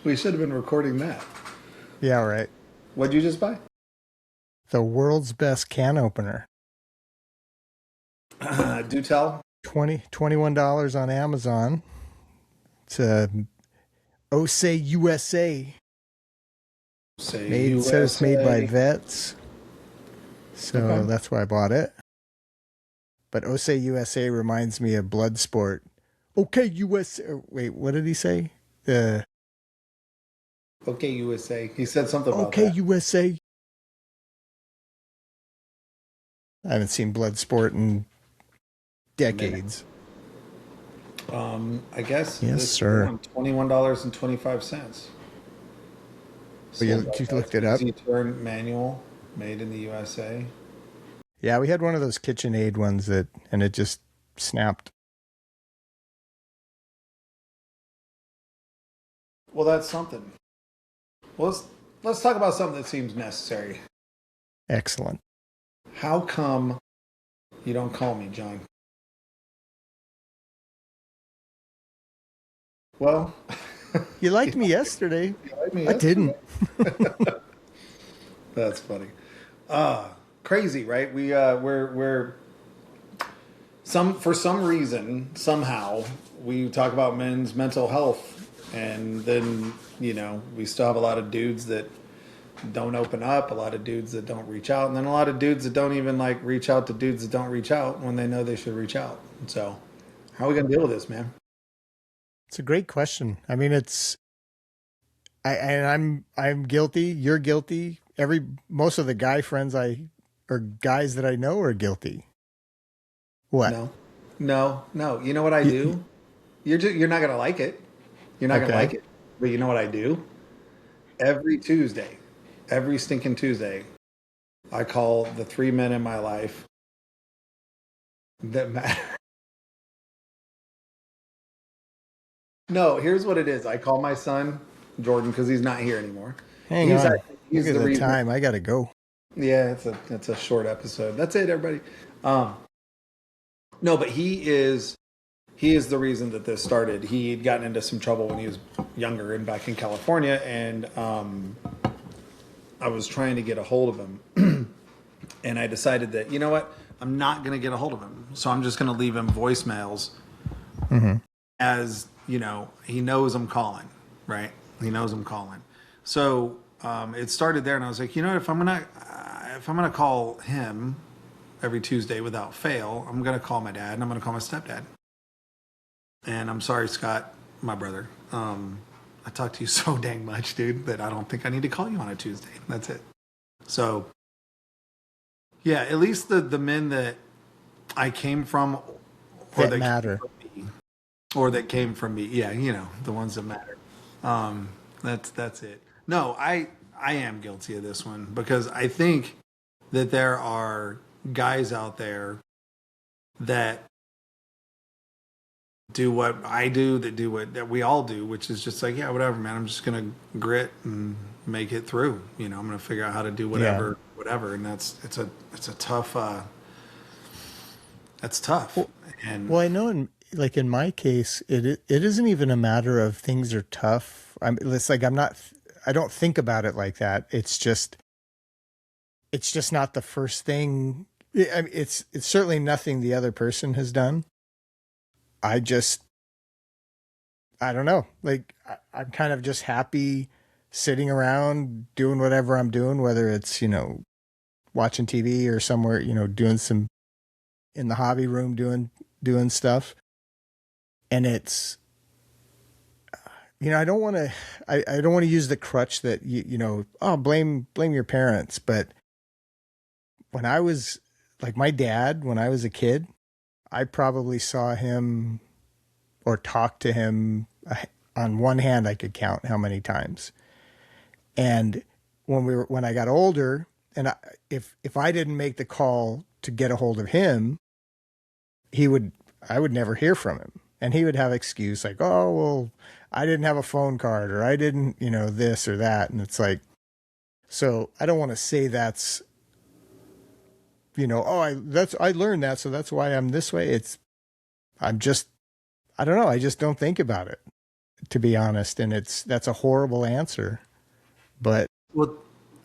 We should have been recording that. Yeah, right. What'd you just buy? The world's best can opener. Do tell. $21 on Amazon. It's a Osei USA. Say Made, it says it's made by USA. vets. So Okay. that's why I bought it. But Osei USA reminds me of Bloodsport. Okay, USA. Wait, what did he say? The Okay, USA. He said something about Okay, that. USA. I haven't seen Bloodsport in Minute. decades. I guess Yes, this sir. one, $21.25. Oh, Sold by you Vets. looked it up? Easy turn manual, made in the USA. Yeah, we had one of those KitchenAid ones and it just snapped. Well, that's something. Well, let's talk about something that seems necessary. Excellent. How come you don't call me, John? Well, You liked me yesterday. you like me I yesterday. didn't. That's funny. Crazy, right? We're for some reason somehow we talk about men's mental health, and then we still have a lot of dudes that don't open up, a lot of dudes that don't reach out, and then a lot of dudes that don't even like reach out to dudes that don't reach out when they know they should reach out. So, how are we gonna deal with this, man? It's a great question. I mean, I'm guilty. You're guilty. Most of the guy friends or guys that I know are guilty. What? No, no. You know what I You, do? You're not gonna like it. You're not gonna okay. like it. But you know what I do? Every Tuesday, every stinking Tuesday, I call the three men in my life that matter. No, here's what it is. I call my son Jordan because he's not here anymore. Hang on. Look He's at the the reason. time. I gotta go. Yeah, it's a short episode. That's it, everybody. Um, no, but he is the reason that this started. He had gotten into some trouble when he was younger and back in California, and I was trying to get a hold of him, and I decided that, you know what, I'm not going to get a hold of him, so I'm just going to leave him voicemails. Mm-hmm. As he knows I'm calling, right? He knows I'm calling. So it started there, and I was like, if I'm gonna call him every Tuesday without fail, I'm gonna call my dad and I'm gonna call my stepdad. And I'm sorry, Scott, my brother. I talk to you so dang much, dude, that I don't think I need to call you on a Tuesday. That's it. So yeah, at least the men that I came from, or That matter. that came from me. Yeah, the ones that matter. That's it. No, I am guilty of this one because I think that there are guys out there that do what I do, that we all do, which is just like, yeah, whatever, man. I'm just gonna grit and make it through. I'm gonna figure out how to do whatever, and it's a tough. That's tough. And Well, I know in my case, it isn't even a matter of things are tough. It's like I don't think about it like that. It's just not the first thing. It's certainly nothing the other person has done. I don't know. Like I'm kind of just happy sitting around doing whatever I'm doing, whether it's, watching TV or somewhere, doing some in the hobby room doing stuff. And it's, I don't want to, I don't want to use the crutch that blame your parents. But when I was like my dad, when I was a kid, I probably saw him or talked to him on one hand. I could count how many times. And when I got older, and if I didn't make the call to get a hold of him, I would never hear from him. And he would have excuse like, oh, well, I didn't have a phone card, or I didn't, this or that. And it's like, so I don't want to say that's, I learned that, so that's why I'm this way. I don't know. I just don't think about it. to be honest. And that's a horrible answer, but Well,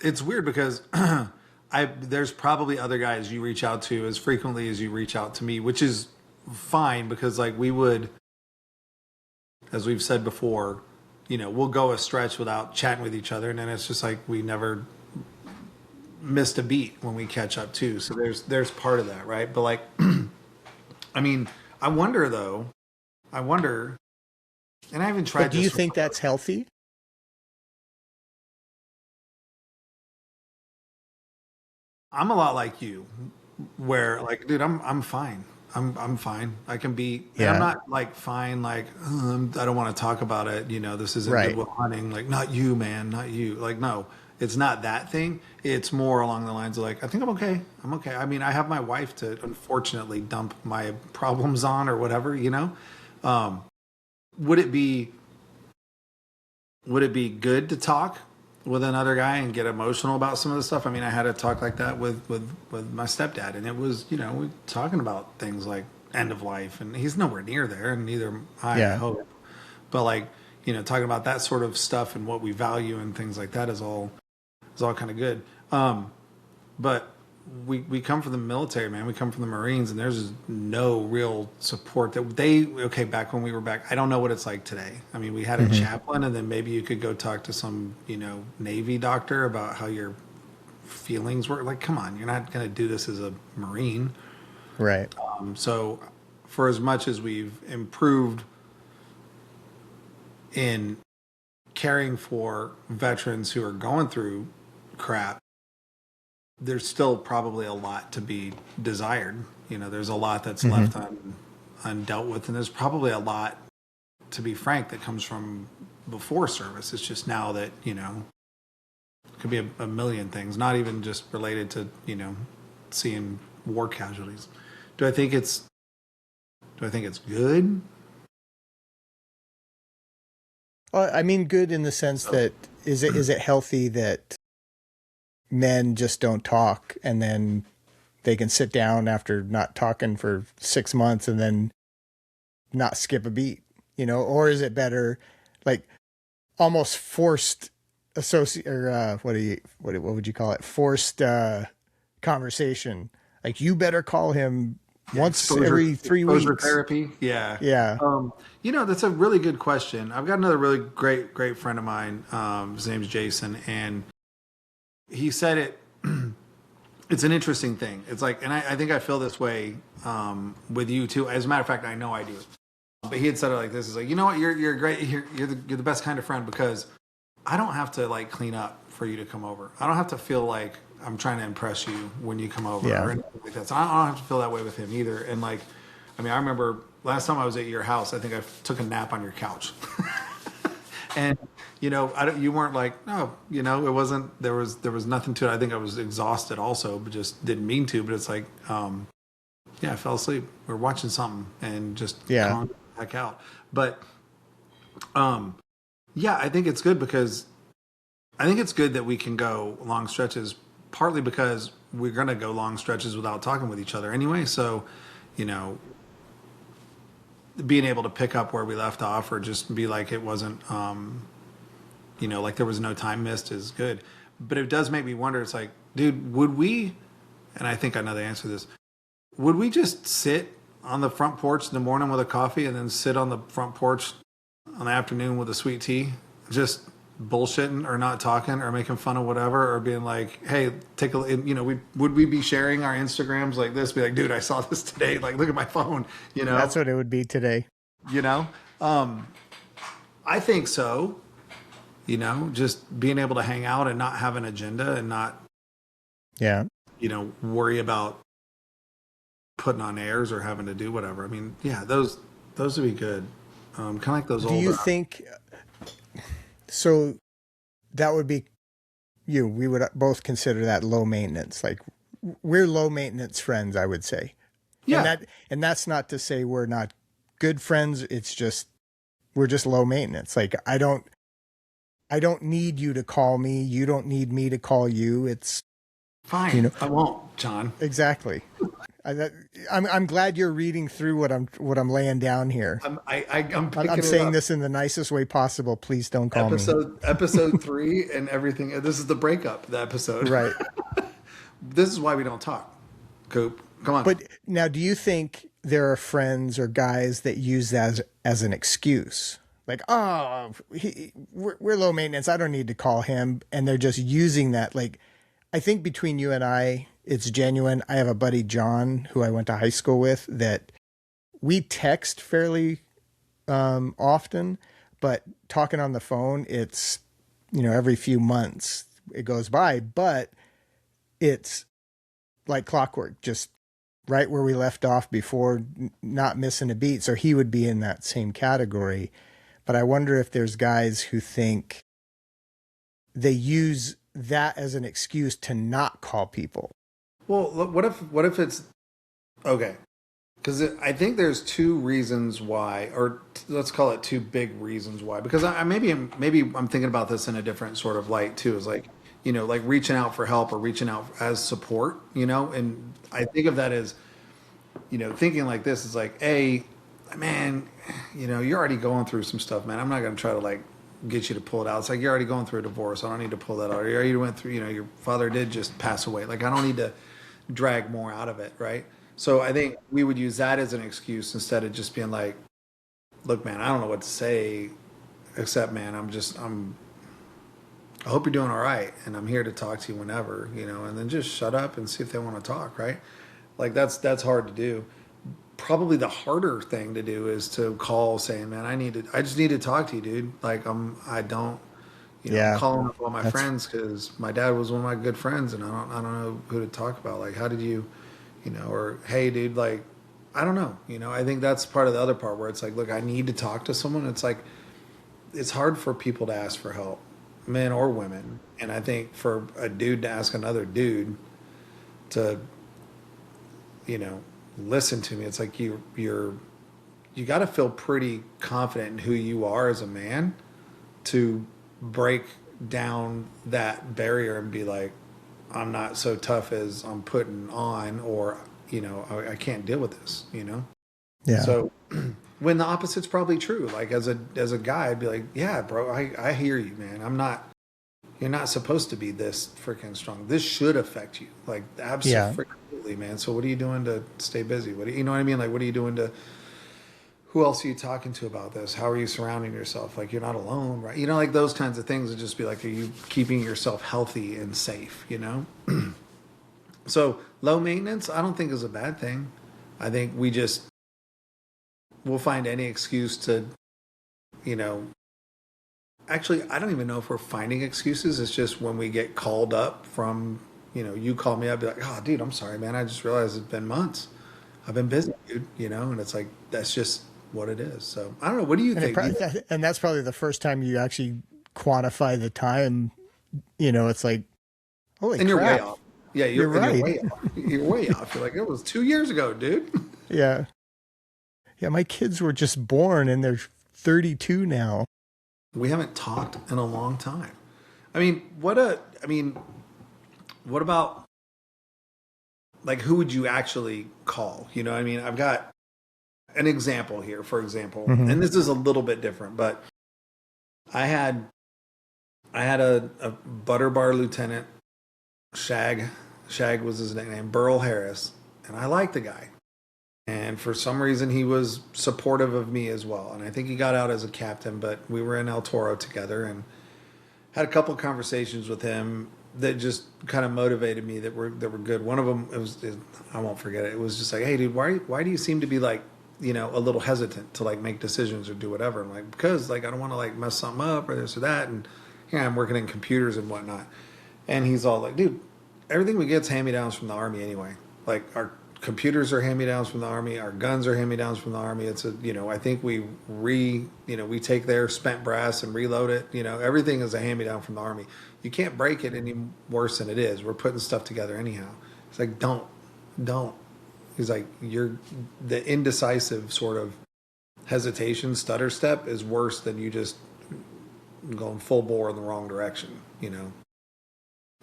it's weird because there's probably other guys you reach out to as frequently as you reach out to me, which is fine because like we would, as we've said before, we'll go a stretch without chatting with each other, and then it's just like we never missed a beat when we catch up too. So there's part of that, right? But like, I mean, I wonder though. I wonder, and I haven't tried. but do you think that's healthy? I'm a lot like you, where like, dude, I'm fine. I'm fine. I can be. And I'm Yeah. not like fine. Like I don't want to talk about it. This isn't Right. Goodwill Hunting. Like not you, man. Not you. Like no, it's not that thing. It's more along the lines of like, I think I'm okay. I'm okay. I mean, I have my wife to unfortunately dump my problems on or whatever. Would it be good to talk with another guy and get emotional about some of the stuff? I mean, I had a talk like that with my stepdad, and it was, we talking about things like end of life, and he's nowhere near there, and neither am I Yeah. hope. But like, talking about that sort of stuff and what we value and things like that is all kind of good. But we come from the military, man. We come from the Marines, and there's no real support that back when we were back. I don't know what it's like today. I mean, we had a chaplain, and then maybe you could go talk to some, Navy doctor about how your feelings were. Like, come on, you're not going to do this as a Marine. Right. So for as much as we've improved in caring for veterans who are going through crap, there's still probably a lot to be desired. There's a lot that's left undealt with, and there's probably a lot, to be frank, that comes from before service. It's just now that, it could be a million things, not even just related to, seeing war casualties. Do I think it's good? Well, I mean, good in the sense that is it healthy that men just don't talk and then they can sit down after not talking for 6 months and then not skip a beat, or is it better like almost forced associate or what would you call it? Forced conversation. Like you better call him once every 3 weeks. Therapy. Yeah. Yeah. That's a really good question. I've got another really great friend of mine. His name's Jason, and he said it. It's an interesting thing. It's like, and I think I feel this way with you too. As a matter of fact, I know I do. But he had said it like this: "Is like, you know what? You're great. You're the best kind of friend because I don't have to like clean up for you to come over. I don't have to feel like I'm trying to impress you when you come over or anything like that. So I don't have to feel that way with him either. And like, I mean, I remember last time I was at your house, I think I took a nap on your couch." And you weren't like, no, it wasn't. There was nothing to it. I think I was exhausted also, but just didn't mean to. But it's like, yeah, I fell asleep. We were watching something and just calmed the heck out. But yeah, I think it's good because I think it's good that we can go long stretches. Partly because we're gonna go long stretches without talking with each other anyway. So, being able to pick up where we left off or just be like it wasn't like there was no time missed is good. But it does make me wonder, it's like, dude, would we, and I think I know the answer to this, would we just sit on the front porch in the morning with a coffee and then sit on the front porch on the afternoon with a sweet tea, just bullshitting or not talking or making fun of whatever, or being like, hey, take a, would we be sharing our Instagrams like this, be like, dude, I saw this today, like look at my phone, That's what it would be today. I think so. Just being able to hang out and not have an agenda and not worry about putting on airs or having to do whatever. I mean, yeah, those would be good. Kind of like those Do old. you think so? That would be we would both consider that low maintenance. Like we're low maintenance friends, I would say. Yeah. And that's not to say we're not good friends. It's just we're just low maintenance. Like I don't need you to call me. You don't need me to call you. It's fine. I won't, John. Exactly. I'm glad you're reading through what I'm laying down here. I'm I'm picking it saying up. this in the nicest way possible. Please don't call me. Episode 3 and everything. This is the breakup, the episode. Right. This is why we don't talk. Coop, come on. But now, do you think there are friends or guys that use that as an excuse? Like, oh, we're low maintenance. I don't need to call him. And they're just using that. Like, I think between you and I, it's genuine. I have a buddy, John, who I went to high school with, that we text fairly often, but talking on the phone, it's, every few months it goes by, but it's like clockwork, just right where we left off before, not missing a beat. So he would be in that same category. But I wonder if there's guys who think they use that as an excuse to not call people. Well, look, what if it's okay? Because I think there's two reasons why, or let's call it two big reasons why. Because maybe I'm thinking about this in a different sort of light too. Is like, like reaching out for help or reaching out as support. And I think of that as, thinking like this is like, hey, man, you're already going through some stuff, man. I'm not going to try to like get you to pull it out. It's like you're already going through a divorce. I don't need to pull that out. Or you already went through, your father did just pass away. Like I don't need to drag more out of it, right? So I think we would use that as an excuse instead of just being like, look, man, I don't know what to say, except, man, I hope you're doing all right, and I'm here to talk to you whenever, and then just shut up and see if they want to talk, right? Like that's hard to do. Probably the harder thing to do is to call saying, man, I just need to talk to you, dude. Like I don't, I'm calling up all my friends because my dad was one of my good friends, and I don't know who to talk about. Like, how did you, or hey, dude, like, I don't know. I think that's part of the other part where it's like, look, I need to talk to someone. It's like, it's hard for people to ask for help, men or women. And I think for a dude to ask another dude to, listen to me, it's like you got to feel pretty confident in who you are as a man to break down that barrier and be like, I'm not so tough as I'm putting on, or, I can't deal with this, Yeah. So when the opposite's probably true, like as a guy, I'd be like, yeah, bro, I hear you, man. You're not supposed to be this freaking strong. This should affect you. Like absolutely, man. So what are you doing to stay busy? You know what I mean? Like, what are you doing to, who else are you talking to about this? How are you surrounding yourself? Like, you're not alone, right? Like those kinds of things would just be like, are you keeping yourself healthy and safe, So low maintenance, I don't think is a bad thing. I think we'll find any excuse to, actually, I don't even know if we're finding excuses. It's just when we get called up from, you call me up, be like, oh, dude, I'm sorry, man. I just realized it's been months. I've been busy, dude, and it's like, that's just what it is. So I don't know. What do you think? And that's probably the first time you actually quantify the time. It's like, holy and crap. You're way off. Yeah, you're right. You're way off. You're way off. You're like, it was 2 years ago, dude. Yeah. Yeah, my kids were just born and they're 32 now. We haven't talked in a long time. What about, like, who would you actually call? I've got an example here, for example, and this is a little bit different, but I had a butter bar lieutenant, Shag was his nickname, Burl Harris, and I liked the guy. And for some reason, he was supportive of me as well. And I think he got out as a captain, but we were in El Toro together and had a couple of conversations with him that just kind of motivated me that were good. One of them, I won't forget it. It was just like, hey, dude, why do you seem to be like, a little hesitant to like make decisions or do whatever? I'm like, because like I don't want to like mess something up or this or that. And I'm working in computers and whatnot. And he's all like, dude, everything we get's hand-me-downs from the Army anyway. Like our computers are hand-me-downs from the Army. Our guns are hand-me-downs from the Army. It's I think we take their spent brass and reload it. Everything is a hand-me-down from the Army. You can't break it any worse than it is. We're putting stuff together anyhow. It's like, don't. He's like, the indecisive sort of hesitation, stutter step is worse than you just going full bore in the wrong direction,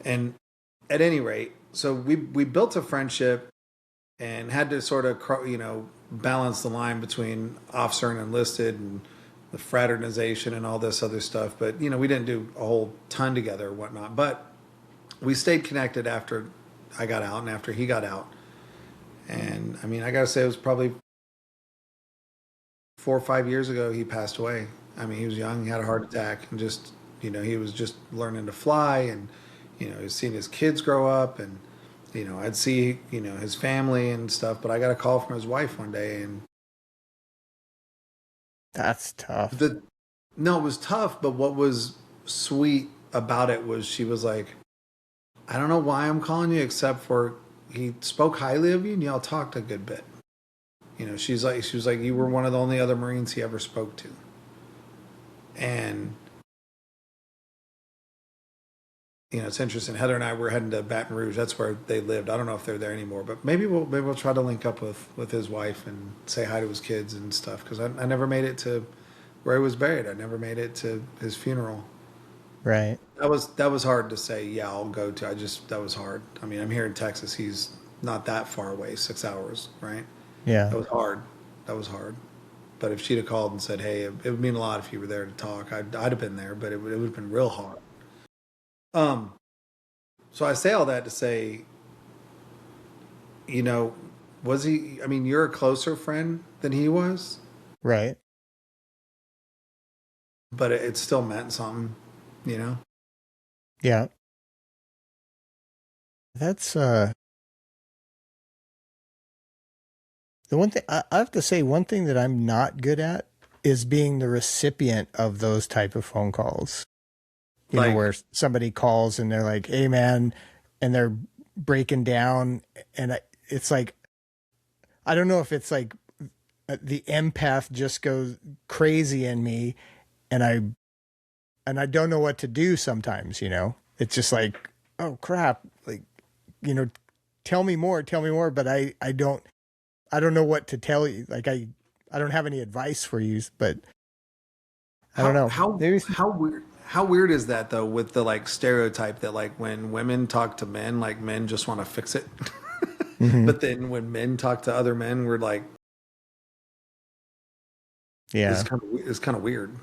And at any rate, so we built a friendship. and had to sort of, balance the line between officer and enlisted and the fraternization and all this other stuff. But, we didn't do a whole ton together or whatnot. But we stayed connected after I got out and after he got out. And I mean, I got to say, it was probably 4 or 5 years ago he passed away. I mean, he was young, he had a heart attack, and just, he was just learning to fly, and, he was seeing his kids grow up, and, I'd see, his family and stuff, but I got a call from his wife one day, and That's tough. no, it was tough, but what was sweet about it was she was like, I don't know why I'm calling you, except for he spoke highly of you and y'all talked a good bit. She was like, you were one of the only other Marines he ever spoke to. And, it's interesting. Heather and I were heading to Baton Rouge. That's where they lived. I don't know if they're there anymore, but maybe we'll try to link up with his wife and say hi to his kids and stuff. Cause I never made it to where he was buried. I never made it to his funeral. Right. That was hard to say. Yeah, I'll go to. That was hard. I mean, I'm here in Texas. He's not that far away, 6 hours, right? Yeah. That was hard. That was hard. But if she'd have called and said, "Hey, it would mean a lot if you were there to talk," I'd have been there. But it would have been real hard. So I say all that to say, was he? I mean, you're a closer friend than he was, Right. but it still meant something, Yeah. That's the one thing I have to say, one thing that I'm not good at is being the recipient of those type of phone calls. Where somebody calls and they're like, "Hey man," and they're breaking down, and it's like, I don't know if it's like the empath just goes crazy in me, and I don't know what to do sometimes, It's just like, oh crap, like, tell me more, but I don't know what to tell you. Like I don't have any advice for you, but I don't know. How weird is that though, with the like stereotype that like when women talk to men, like men just want to fix it. Mm-hmm. But then when men talk to other men, we're like, yeah, it's kind of weird,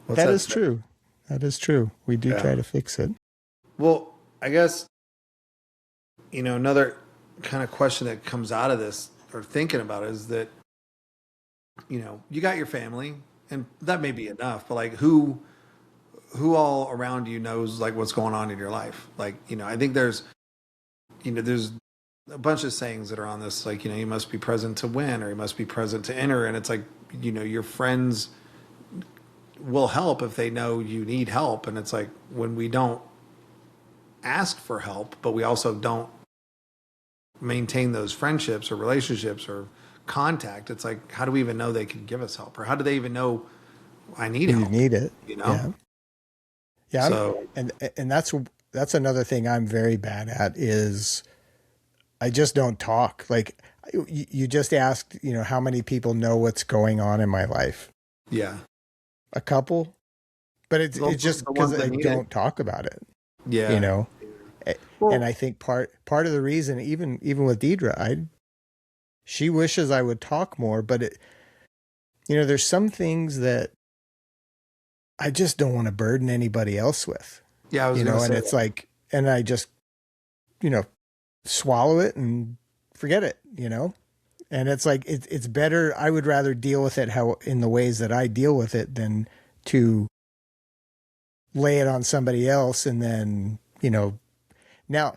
That is true. That is true. We do try to fix it. Well, I guess, another kind of question that comes out of this or thinking about it is that, you got your family and that may be enough, but like who all around you knows like what's going on in your life? Like, I think there's a bunch of sayings that are on this, like, you must be present to win or you must be present to enter. And it's like, your friends will help if they know you need help. And it's like when we don't ask for help, but we also don't maintain those friendships or relationships or contact, it's like, how do we even know they can give us help, or how do they even know I need help? You need it, Yeah. So, and that's another thing I'm very bad at is I just don't talk. Like you just asked, how many people know what's going on in my life? Yeah, a couple, but it's just because I don't talk about it. Yeah, Well, and I think part of the reason, even with Deidre, she wishes I would talk more, but there's some things that I just don't want to burden anybody else with. Yeah, I was and it's like, and I just, swallow it and forget it, and it's like, it's better. I would rather deal with it in the ways that I deal with it than to lay it on somebody else. And then, now,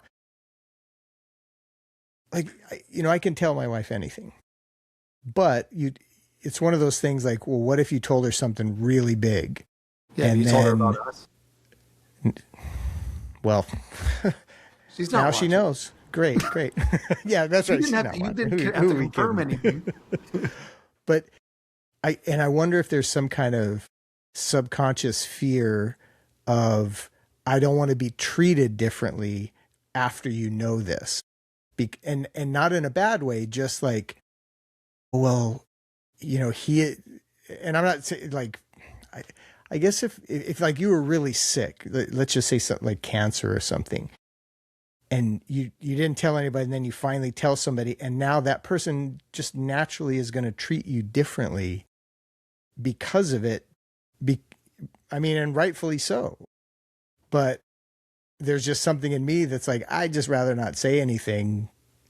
like, I can tell my wife anything, but it's one of those things like, well, what if you told her something really big? Yeah, and you told her about us. Well, she's not now watching. She knows. Great. Yeah, that's right. You didn't have to confirm anything. But I wonder if there's some kind of subconscious fear of, I don't want to be treated differently after this. And not in a bad way, just like, well, and I'm not saying like, I guess if like you were really sick, let's just say something like cancer or something, and you didn't tell anybody, and then you finally tell somebody, and now that person just naturally is going to treat you differently because of it. Be, I mean, and rightfully so. But there's just something in me that's like, I just rather not say anything,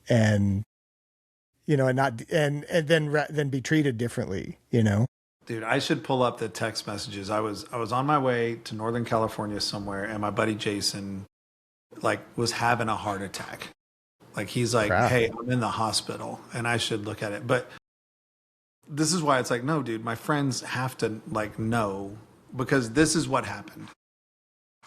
and and not and then be treated differently. Dude, I should pull up the text messages. I was on my way to Northern California somewhere, and my buddy Jason like was having a heart attack. Like he's like, Crap. "Hey, I'm in the hospital," and I should look at it. But this is why it's like, no, dude, my friends have to like know, because this is what happened.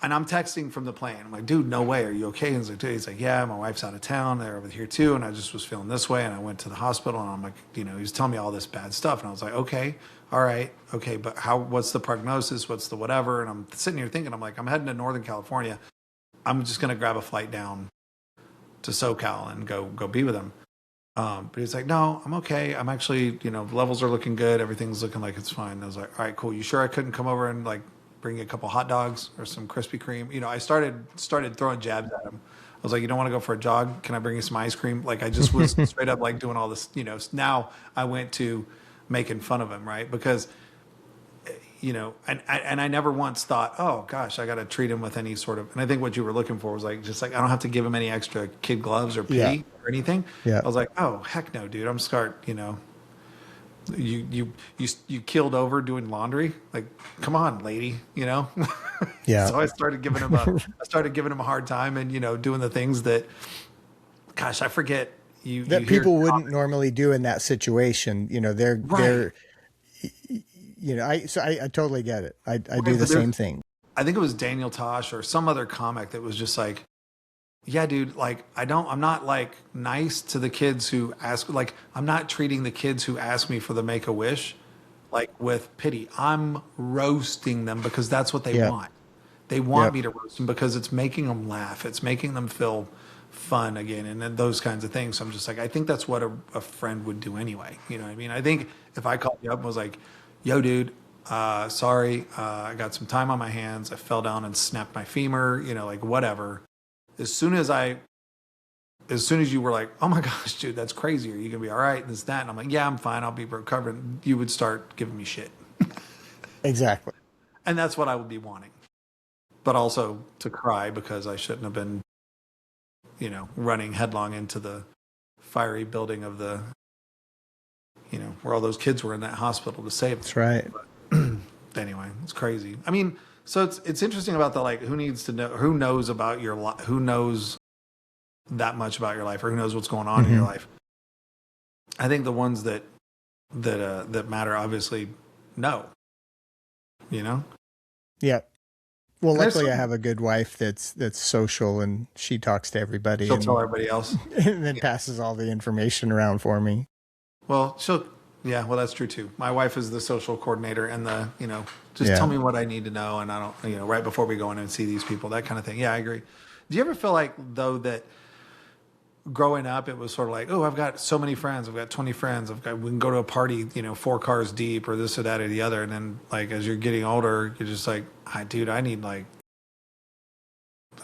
And I'm texting from the plane. I'm like, dude, no way. Are you okay? And he's like, yeah, my wife's out of town. They're over here too. And I just was feeling this way. And I went to the hospital, and I'm like, he was telling me all this bad stuff. And I was like, okay, all right. Okay. But what's the prognosis? What's the whatever? And I'm sitting here thinking, I'm like, I'm heading to Northern California. I'm just going to grab a flight down to SoCal and go be with him. But he's like, no, I'm okay. I'm actually, levels are looking good. Everything's looking like it's fine. And I was like, all right, cool. You sure I couldn't come over and like bring you a couple hot dogs or some Krispy Kreme? I started throwing jabs at him. I was like, you don't want to go for a jog? Can I bring you some ice cream? Like I just was straight up like doing all this, now I went to making fun of him, right? Because, and I never once thought, oh gosh, I got to treat him with any sort of, and I think what you were looking for was like, just like, I don't have to give him any extra kid gloves or pity or anything. Yeah. I was like, oh heck no, dude, I'm scarred, you killed over doing laundry. Like, come on, lady, Yeah. So I started giving him a hard time, and doing the things that, gosh, I forget that people wouldn't normally do in that situation. They're right. I totally get it. I Right, do the but same thing. I think it was Daniel Tosh or some other comic that was just like, yeah, dude, like I'm not like nice to the kids who ask, like, I'm not treating the kids who ask me for the Make-A-Wish like with pity. I'm roasting them because that's what they want. They want me to roast them because it's making them laugh. It's making them feel fun again, and then those kinds of things. So I'm just like, I think that's what a friend would do anyway. You know what I mean? I think if I called you up and was like, yo, dude, sorry, I got some time on my hands. I fell down and snapped my femur, like whatever. As soon as you were like, oh my gosh, dude, that's crazy. Are you gonna be all right? This, that. And I'm like, yeah, I'm fine. I'll be recovering. You would start giving me shit. Exactly. And that's what I would be wanting. But also to cry because I shouldn't have been, running headlong into the fiery building of the, where all those kids were in that hospital to save them. That's right. But anyway, it's crazy. I mean, so it's interesting about the, like, who needs to know, who knows about your life, who knows that much about your life, or who knows what's going on in your life. I think the ones that matter obviously know, Yeah. Well, luckily I have a good wife that's social, and she talks to everybody. She'll tell everybody else. And then passes all the information around for me. Well, well, that's true too. My wife is the social coordinator and the, just tell me what I need to know. And I don't, right before we go in and see these people, that kind of thing. Yeah, I agree. Do you ever feel like, though, that growing up, it was sort of like, oh, I've got so many friends. I've got 20 friends. We can go to a party, 4 cars deep, or this or that or the other. And then, like, as you're getting older, you're just like, dude, I need to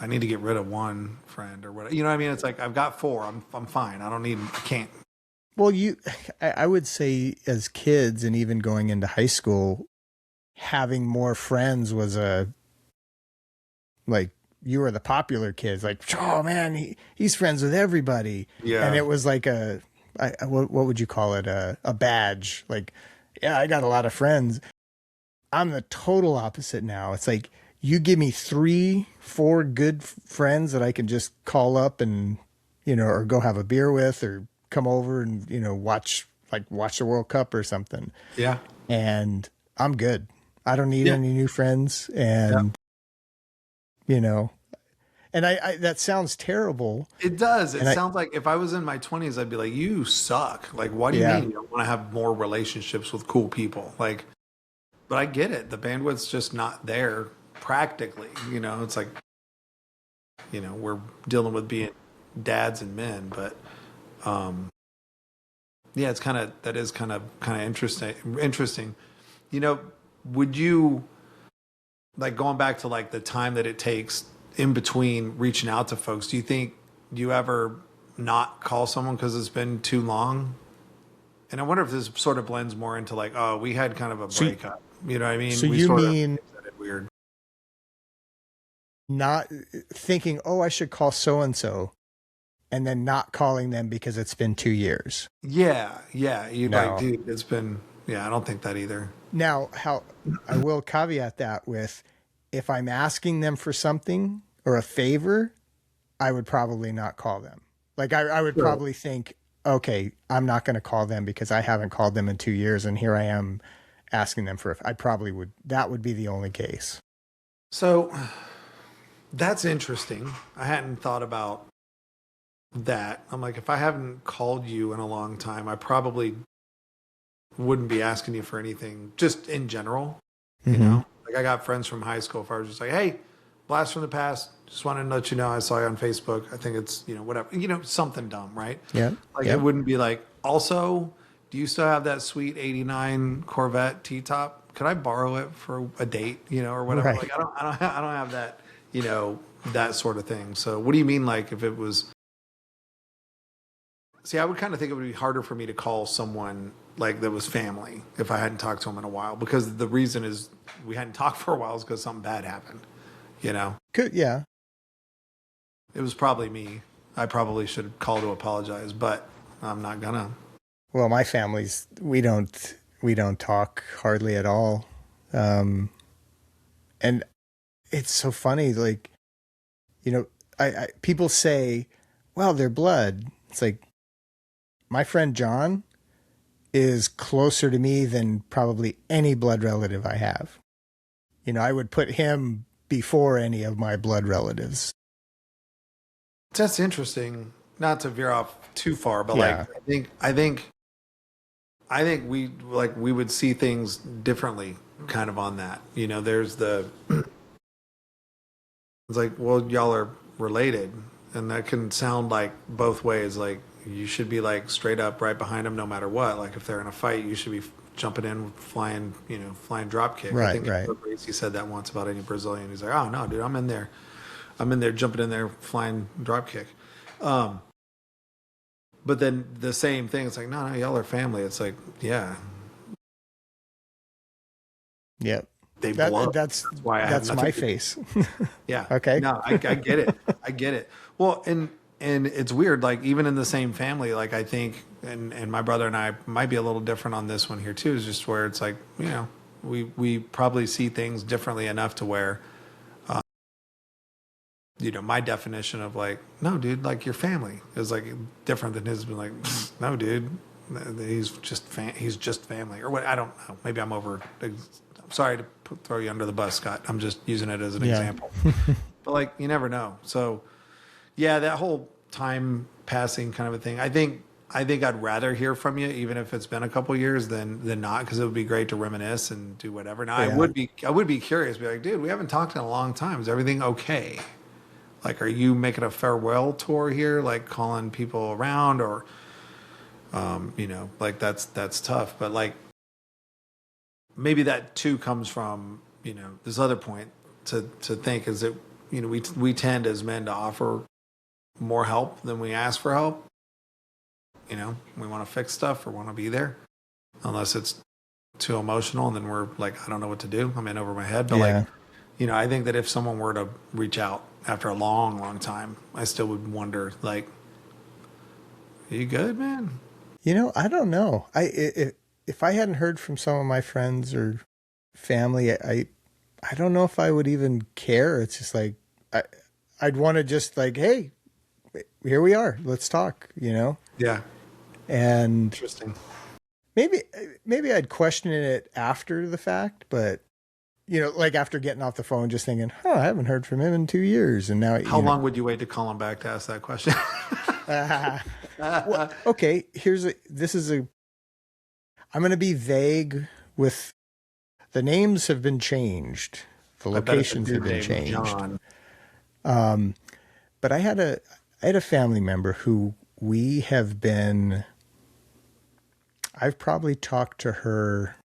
get rid of one friend or whatever. You know what I mean? It's like, I've got 4. I'm fine. I can't. Well, I would say as kids, and even going into high school, having more friends was you were the popular kids. Like, oh man, he's friends with everybody. Yeah. And it was like what would you call it? A badge. Like, yeah, I got a lot of friends. I'm the total opposite now. It's like, you give me 3, 4 good friends that I can just call up and, or go have a beer with, or come over and, watch the World Cup or something. Yeah. And I'm good. I don't need any new friends. And, and I that sounds terrible. It does. It sounds like if I was in my 20s, I'd be like, you suck. Like, what do you mean you don't want to have more relationships with cool people? Like, but I get it. The bandwidth's just not there practically. It's like, we're dealing with being dads and men, but yeah, it's that is kind of interesting. Would you, like, going back to like the time that it takes in between reaching out to folks, do you think do you ever not call someone because it's been too long? And I wonder if this sort of blends more into like, oh, we had kind of a So, breakup. You know what I mean? so We you sort of mean said it weird. not thinking, oh, I should call so and so, and then not calling them because it's been 2 years? Yeah, yeah. You'd like, No. dude, it's been, yeah, I don't think that either. Now, how I will caveat that with, if I'm asking them for something or a favor, I would probably not call them. Like I would Sure. probably think, okay, I'm not going to call them because I haven't called them in 2 years, and here I am asking them for. I probably would. That would be the only case. So that's interesting. I hadn't thought about that. I'm like, if I haven't called you in a long time, I probably wouldn't be asking you for anything just in general, you Mm-hmm. know? Like I got friends from high school if I was just like, hey, blast from the past, just wanted to let you know I saw you on Facebook. I think it's, whatever, something dumb, right? Yep. Like it Yep. wouldn't be like, also, do you still have that sweet 89 Corvette T-top? Could I borrow it for a date, or whatever? Right. Like I don't have that, that sort of thing. So what do you mean like if it was See, I would kind of think it would be harder for me to call someone like that was family if I hadn't talked to them in a while, because the reason is we hadn't talked for a while is because something bad happened. Could. Yeah. It was probably me. I probably should call to apologize, but I'm not gonna. Well, my family's we don't talk hardly at all, and it's so funny. Like, I people say, well, they're blood. It's like, my friend John is closer to me than probably any blood relative I have. I would put him before any of my blood relatives. That's interesting. Not to veer off too far, but like Yeah. I think we would see things differently, kind of on that. There's the It's like, well, y'all are related, and that can sound like both ways. Like you should be like straight up right behind them no matter what. Like if they're in a fight, you should be jumping in, flying drop kick. I Right. think Right. Gracie said that once about any Brazilian. He's like, oh no, dude, I'm in there jumping in there, flying drop kick. But then the same thing. It's like, no, y'all are family. It's like, yeah, Yep. they That blow. that's That's why I have that's nothing my to face. Yeah. Okay. No, I get it. I get it. Well, and it's weird. Like even in the same family, like I think, and my brother and I might be a little different on this one here too. Is just where it's like, we probably see things differently enough to where, my definition of like, no, dude, like your family is like different than his. Been like, no, dude, he's just family or what? I don't know. Maybe I'm over. I'm sorry to throw you under the bus, Scott. I'm just using it as an Yeah. example. But like, you never know. So yeah, that whole time passing kind of a thing. I think I'd rather hear from you, even if it's been a couple years, than not, because it would be great to reminisce and do whatever. Now Yeah. I would be curious, be like, dude, we haven't talked in a long time. Is everything okay? Like, are you making a farewell tour here, like calling people around, or like that's tough. But like maybe that too comes from this other point to think is that we tend as men to offer more help than we ask for help. We want to fix stuff or want to be there, unless it's too emotional, and then we're like, I don't know what to do. I'm in over my head. But Yeah. like, I think that if someone were to reach out after a long, long time, I still would wonder, like, are you good, man? I don't know. If I hadn't heard from some of my friends or family, I don't know if I would even care. It's just like, I'd want to just like, hey, here we are. Let's talk. Yeah. And Interesting. maybe I'd question it after the fact, but like after getting off the phone, just thinking, I haven't heard from him in 2 years, and now How long would you wait to call him back to ask that question? Well, okay, I'm going to be vague with the names have been changed. The I bet it's a locations dude have been named changed. John. But I had a family member who I've probably talked to her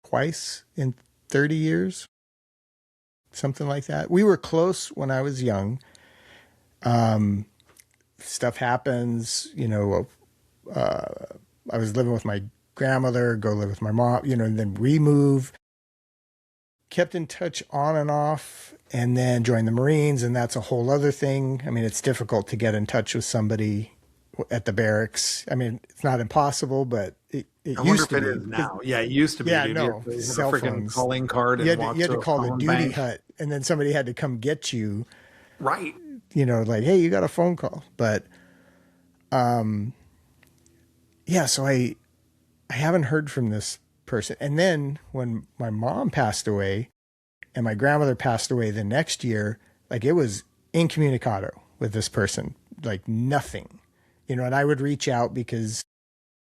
twice in 30 years. something like that. We were close when I was young. Stuff happens, I was living with my grandmother, go live with my mom, and then we move. Kept in touch on and off, and then joined the Marines, and that's a whole other thing. I mean, it's difficult to get in touch with somebody at the barracks. I mean, it's not impossible, but it I wonder used if to it be. is now. Yeah, it used to be. Yeah, Dude. no, You had a cell freaking phones. calling card and walk You had to to a call the phone duty bank. hut, and then somebody had to come get you. Right. Like, hey, you got a phone call. But yeah, so I haven't heard from this person. And then when my mom passed away and my grandmother passed away the next year, like it was incommunicado with this person, like nothing, and I would reach out because,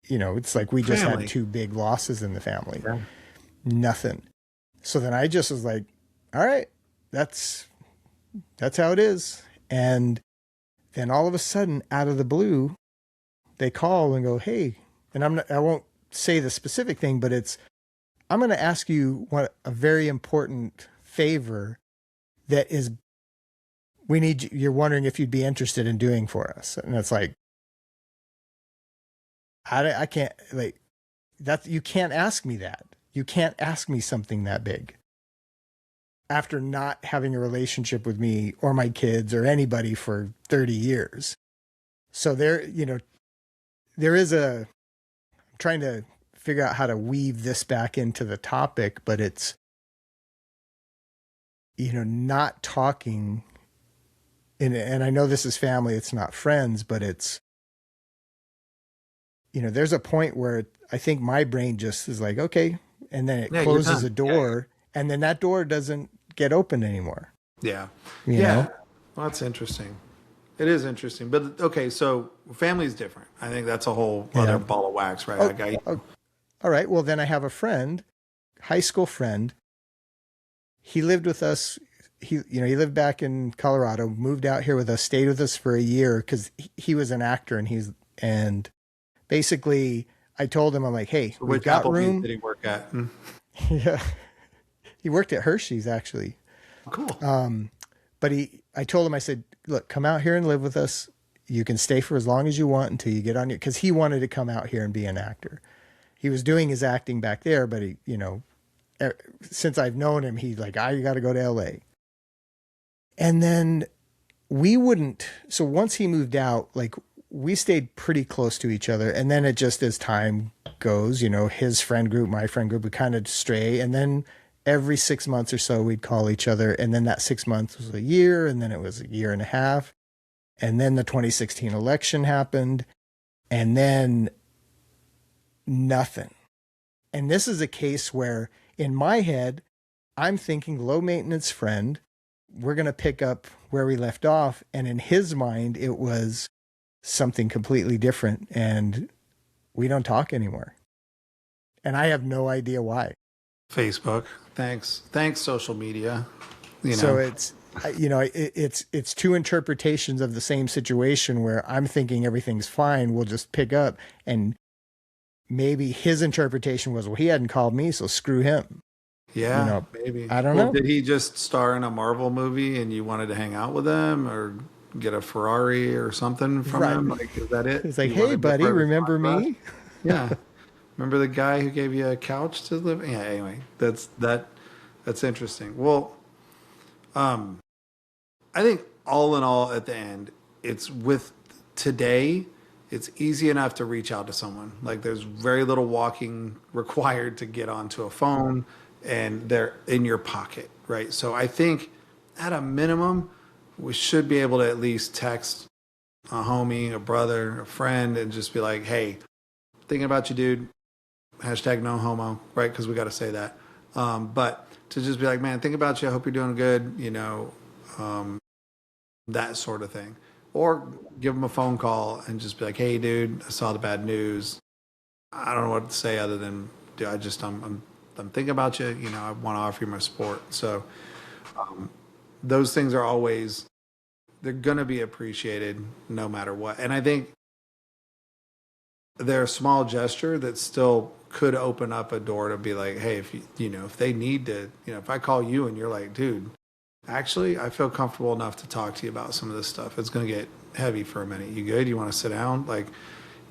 it's like we just had Family. two big losses in the family. Yeah. Nothing. So then I just was like, all right, that's how it is. And then all of a sudden, out of the blue, they call and go, hey, and I won't say the specific thing, but I'm going to ask you a very important favor that is, you're wondering if you'd be interested in doing for us. And it's like, I can't, like, that, you can't ask me that. You can't ask me something that big after not having a relationship with me or my kids or anybody for 30 years. So there is I'm trying to figure out how to weave this back into the topic, but it's, not talking, and I know this is family, it's not friends, but it's, there's a point where I think my brain just is like, okay, and then it Yeah, you're closes done. a door, and then that door doesn't get open anymore. Yeah. You Yeah. know? Well, that's interesting. It is interesting. But okay, so family is different. I think that's a whole other ball of wax, right? All right. Well, then I have a friend, high school friend. He lived with us. He lived back in Colorado, moved out here with us, stayed with us for a year because he was an actor, and basically I told him, I'm like, hey, So we've which got Applebee's room. did he work at? Yeah. He worked at Hershey's actually. Cool. But I told him, I said, look, come out here and live with us. You can stay for as long as you want until you get on your, because he wanted to come out here and be an actor. He was doing his acting back there, but he, since I've known him, he's like, you got to go to LA. And then so once he moved out, like we stayed pretty close to each other. And then it just, as time goes, his friend group, my friend group would kind of stray. And then every 6 months or so, we'd call each other. And then that 6 months was a year. And then it was a year and a half. And then the 2016 election happened. And then nothing. And this is a case where in my head, I'm thinking low maintenance friend, we're going to pick up where we left off. And in his mind, it was something completely different. And we don't talk anymore. And I have no idea why. Facebook. Thanks, social media. So it's two interpretations of the same situation where I'm thinking everything's fine. We'll just pick up. And maybe his interpretation was, well, he hadn't called me, so screw him. Yeah, maybe. I don't know. Did he just star in a Marvel movie and you wanted to hang out with him or get a Ferrari or something from him? Like, is that it? It's like, You hey, wanted to buddy, part of his remember entourage? me? Yeah. Remember the guy who gave you a couch to live in? Yeah, anyway, that's interesting. Well, I think all in all, at the end, it's with today, it's easy enough to reach out to someone. Like there's very little walking required to get onto a phone and they're in your pocket, right? So I think at a minimum, we should be able to at least text a homie, a brother, a friend, and just be like, hey, thinking about you, dude. Hashtag no homo, right? Because we got to say that. But to just be like, man, think about you. I hope you're doing good, that sort of thing. Or give them a phone call and just be like, hey, dude, I saw the bad news. I don't know what to say other than, dude, I'm thinking about you. I want to offer you my support. So those things are always, they're going to be appreciated no matter what. And I think they're a small gesture that still could open up a door to be like, hey, if if they need to, if I call you and you're like, dude, Actually, I feel comfortable enough to talk to you about some of this stuff. It's going to get heavy for a minute. You good? You want to sit down? Like,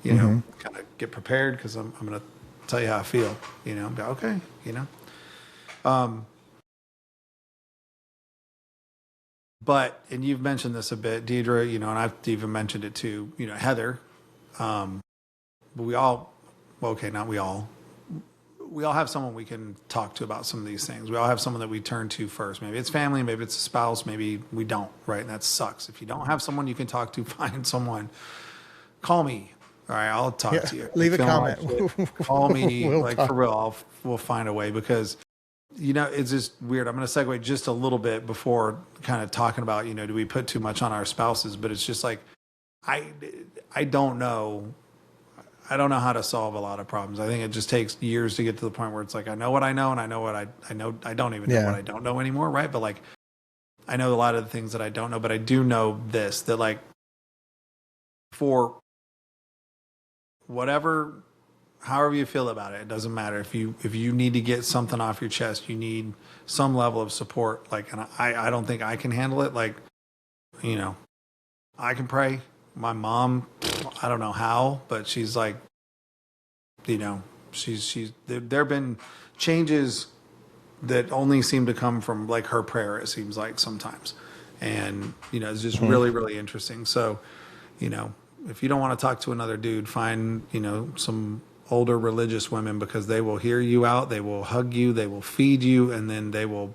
Hmm. kind of get prepared because I'm going to tell you how I feel, be okay, Um, but, and you've mentioned this a bit, Deidre, and I've even mentioned it too, Heather, but okay, not we all have someone we can talk to about some of these things. We all have someone that we turn to first. Maybe it's family, maybe it's a spouse, maybe we don't, right? And that sucks. If you don't have someone you can talk to, find someone. Call me. All right, I'll talk Yeah. to you. Leave a comment. Call me, We'll like talk. for real. We'll find a way because it's just weird. I'm going to segue just a little bit before kind of talking about do we put too much on our spouses? But it's just like I I don't know. I don't know how to solve a lot of problems. I think it just takes years to get to the point where it's like I know what I know and I know what I know. I don't even know Yeah. what I don't know anymore, right? But like I know a lot of the things that I don't know, but I do know this that like for whatever however you feel about it, it doesn't matter. If you need to get something off your chest, you need some level of support. Like and I don't think I can handle it. Like, you know, I can pray. My mom, I don't know how, but she's like, she's there have been changes that only seem to come from like her prayer, it seems like sometimes. And, it's just really, really interesting. So, if you don't want to talk to another dude, find, some older religious women because they will hear you out, they will hug you, they will feed you, and then they will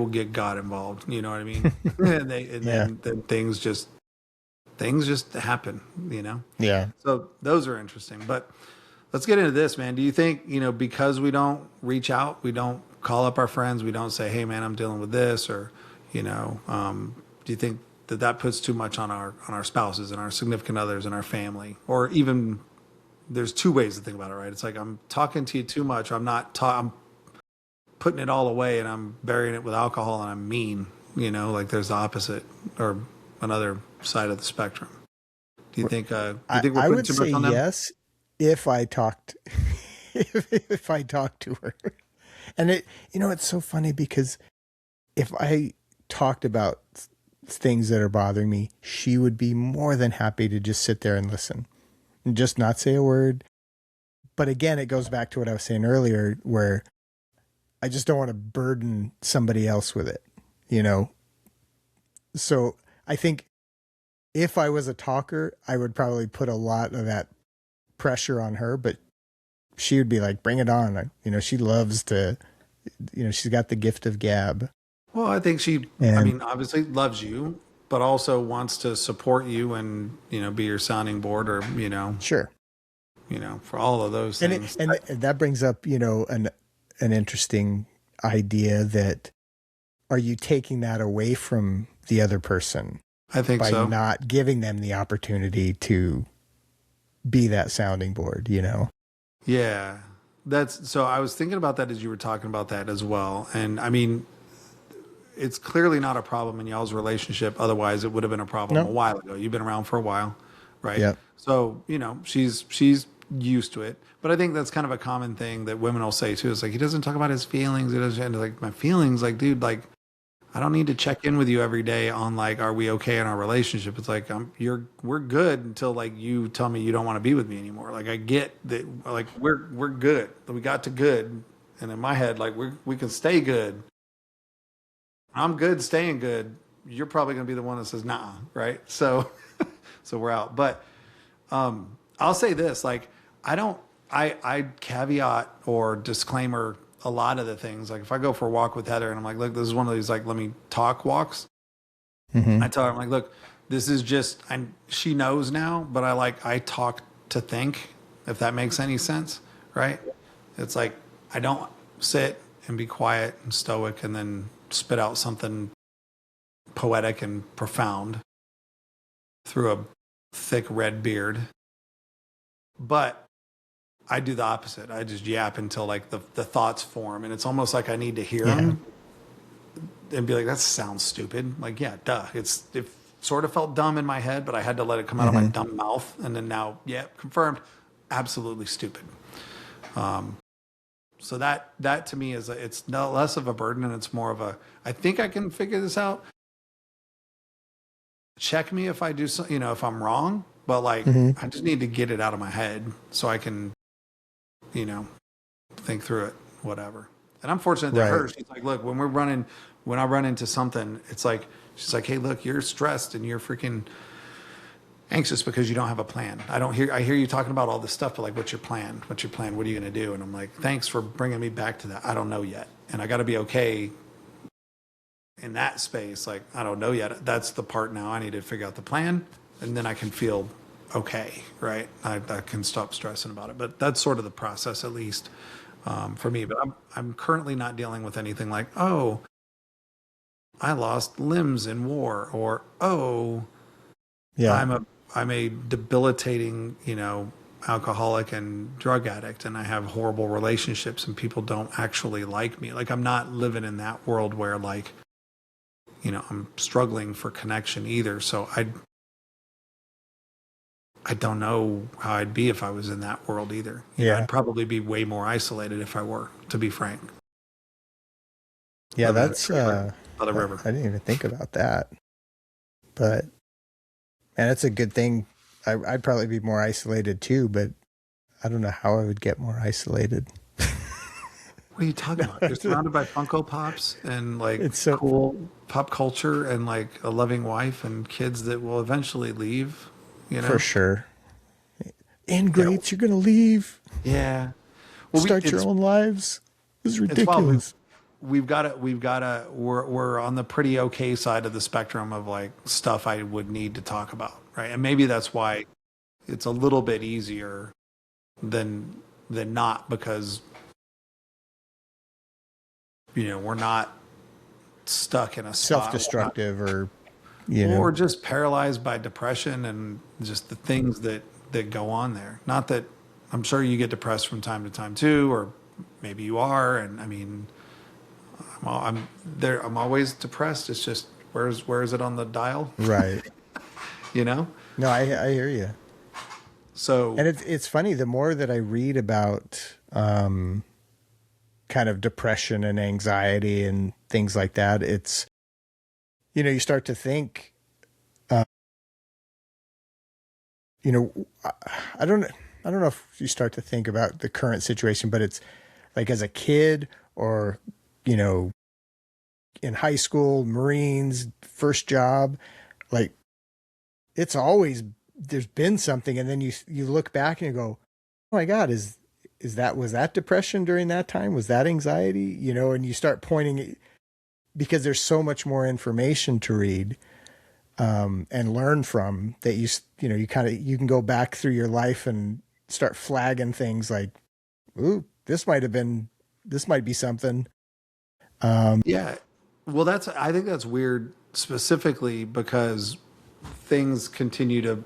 get God involved. You know what I mean? And Yeah. then things just happen. Yeah. So those are interesting. But let's get into this, man. Do you think, because we don't reach out, we don't call up our friends, we don't say, hey, man, I'm dealing with this, or, do you think that puts too much on our spouses and our significant others and our family? Or even there's two ways to think about it, right? It's like I'm talking to you too much. I'm putting it all away and I'm burying it with alcohol and I'm mean, like there's the opposite or another side of the spectrum. Do you think we're I putting would too say much on them? yes if I talked if I talked to her. And it's so funny because if I talked about things that are bothering me, she would be more than happy to just sit there and listen and just not say a word. But again, it goes back to what I was saying earlier, where I just don't want to burden somebody else with it, you know? So I think if I was a talker, I would probably put a lot of that pressure on her, but she would be like, bring it on. She loves to, she's got the gift of gab. Well, I think I And mean, obviously loves you, but also wants to support you and, be your sounding board or, sure. for all of those And things. that brings up, an interesting idea that are you taking that away from the other person I think by so. not giving them the opportunity to be that sounding board? Yeah. So I was thinking about that as you were talking about that as well. And I mean, it's clearly not a problem in y'all's relationship. Otherwise, it would have been a problem a No. while ago. You've been around for a while, right? Yep. So, she's used to it. But I think that's kind of a common thing that women will say too. It's like he doesn't talk about his feelings. He doesn't and like my feelings, like, dude, like I don't need to check in with you every day on like, are we okay in our relationship? It's like we're good until like you tell me you don't want to be with me anymore. Like I get that, like we're good. We got to good, and in my head, like we can stay good. I'm good staying good. You're probably gonna be the one that says nah, right? So, so we're out. But I'll say this: like I don't, I caveat or disclaimer a lot of the things. Like if I go for a walk with Heather and I'm like, look, this is one of these like let me talk walks. Mm-hmm. I tell her I'm like, look, this is just. She knows now, but I talk to think. If that makes any sense, right? It's like I don't sit and be quiet and stoic and then spit out something poetic and profound through a thick red beard. But I do the opposite. I just yap until like the thoughts form. And it's almost like I need to hear Yeah. them and be like, that sounds stupid. Like, yeah, duh. It sort of felt dumb in my head, but I had to let it come out of my dumb mouth. And then now, yeah, confirmed, absolutely stupid. So that to me is it's no less of a burden and it's more of a I think I can figure this out. Check me if I do so, if I'm wrong, but like Hmm. I just need to get it out of my head so I can, you know, think through it, whatever. And I'm fortunate that Right. her, she's like, look, when I run into something, it's like, she's like, hey, look, you're stressed and you're freaking anxious because you don't have a plan. I hear you talking about all this stuff, but like, what's your plan? What's your plan? What are you going to do? And I'm like, thanks for bringing me back to that. I don't know yet. And I got to be okay in that space. Like, I don't know yet. That's the part now I need to figure out the plan and then I can feel okay. Right. I can stop stressing about it, but that's sort of the process, at least for me. But I'm currently not dealing with anything like, oh, I lost limbs in war, or oh, Yeah. I'm a debilitating, alcoholic and drug addict, and I have horrible relationships, and people don't actually like me. Like I'm not living in that world where like, I'm struggling for connection either. So I don't know how I'd be if I was in that world either. Yeah. I'd probably be way more isolated if I were, to be frank. Yeah. Living That's, by the river. I didn't even think about that, but man, it's a good thing. I'd probably be more isolated too, but I don't know how I would get more isolated. What are you talking about? You're surrounded by Funko Pops and like It's so, cool pop culture and like a loving wife and kids that will eventually leave, you for know? sure. Yeah. Ingrates, you're going to leave, Yeah. Well, start your own lives. It's it's wild. ridiculous. We're on the pretty okay side of the spectrum of like stuff I would need to talk about, right? And maybe that's why it's a little bit easier than not, because we're not stuck in a spot. Self-destructive or, Or just paralyzed by depression and just the things that go on there. Not that I'm sure you get depressed from time to time too, or maybe you are. And I mean, I'm there. I'm always depressed. It's just where is it on the dial? right. You know. No, I hear you. So And it's funny, the more that I read about kind of depression and anxiety and things like that, it's, you start to think, uh, you know, I I don't, I don't know if you start to think about the current situation, but it's like as a kid or, you know, in high school, Marines, first job, like it's always, there's been something. And then you look back and you go, oh my God, was that depression during that time? Was that anxiety? And you start pointing because there's so much more information to read and learn from that you can go back through your life and start flagging things like, ooh, this might be something. yeah, well, I think that's weird specifically because things continue to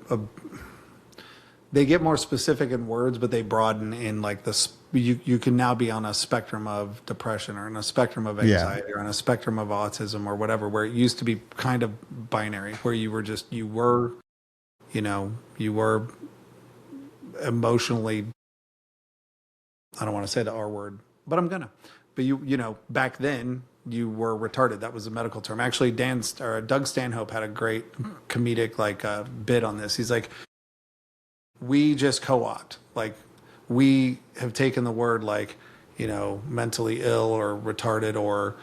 they get more specific in words, but they broaden in like this. You can now be on a spectrum of depression or on a spectrum of Yeah. anxiety or on a spectrum of autism or whatever, where it used to be kind of binary, where you were emotionally, I don't want to say the R word, but I'm gonna. But back then you were retarded. That was a medical term. Actually, Doug Stanhope had a great comedic like bit on this. He's like, we just co-opt. Like we have taken the word like, mentally ill or retarded or,